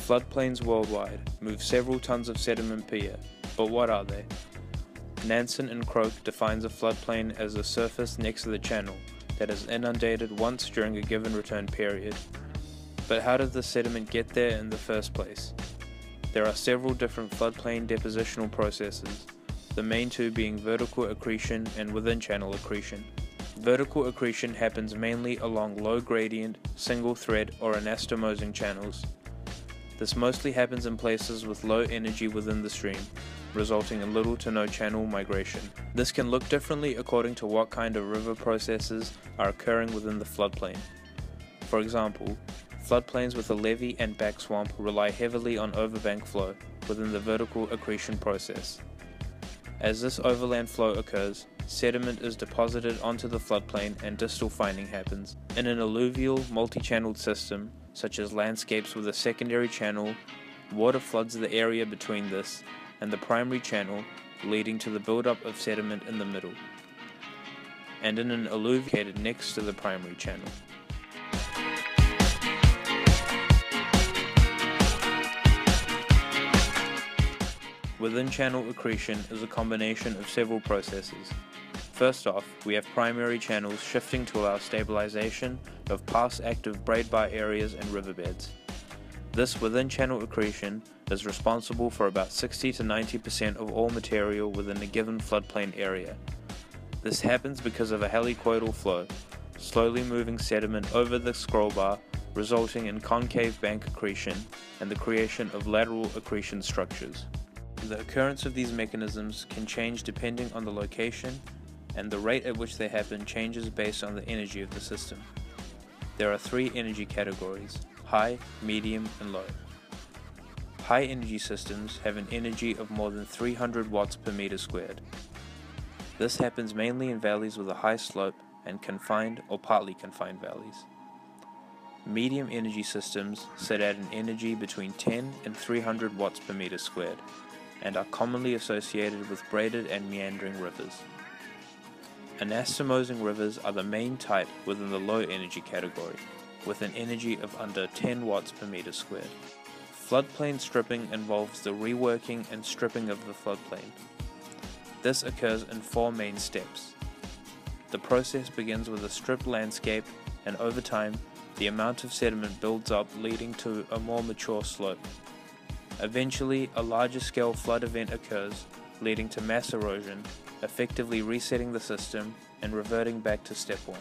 Floodplains worldwide move several tons of sediment per year, but what are they? Nansen and Croak defines a floodplain as a surface next to the channel that is inundated once during a given return period. But how did the sediment get there in the first place? There are several different floodplain depositional processes, the main two being vertical accretion and within-channel accretion. Vertical accretion happens mainly along low-gradient, single-thread or anastomosing channels. This mostly happens in places with low energy within the stream, resulting in little to no channel migration. This can look differently according to what kind of river processes are occurring within the floodplain. For example, floodplains with a levee and back swamp rely heavily on overbank flow within the vertical accretion process. As this overland flow occurs, sediment is deposited onto the floodplain and distal fining happens. In an alluvial, multi-channeled system, such as landscapes with a secondary channel, water floods the area between this and the primary channel, leading to the buildup of sediment in the middle, and in an alluviated next to the primary channel. Within-channel accretion is a combination of several processes. First off, we have primary channels shifting to allow stabilization of past active braid bar areas and riverbeds. This within-channel accretion is responsible for about 60 to 90% of all material within a given floodplain area. This happens because of a helicoidal flow, slowly moving sediment over the scroll bar, resulting in concave bank accretion and the creation of lateral accretion structures. The occurrence of these mechanisms can change depending on the location, and the rate at which they happen changes based on the energy of the system. There are three energy categories: high, medium, and low. High energy systems have an energy of more than 300 watts per meter squared. This happens mainly in valleys with a high slope and confined or partly confined valleys. Medium energy systems sit at an energy between 10 and 300 watts per meter squared, and are commonly associated with braided and meandering rivers. Anastomosing rivers are the main type within the low energy category, with an energy of under 10 watts per meter squared. Floodplain stripping involves the reworking and stripping of the floodplain. This occurs in four main steps. The process begins with a stripped landscape, and over time, the amount of sediment builds up, leading to a more mature slope. Eventually, a larger scale flood event occurs, leading to mass erosion, effectively resetting the system and reverting back to step one.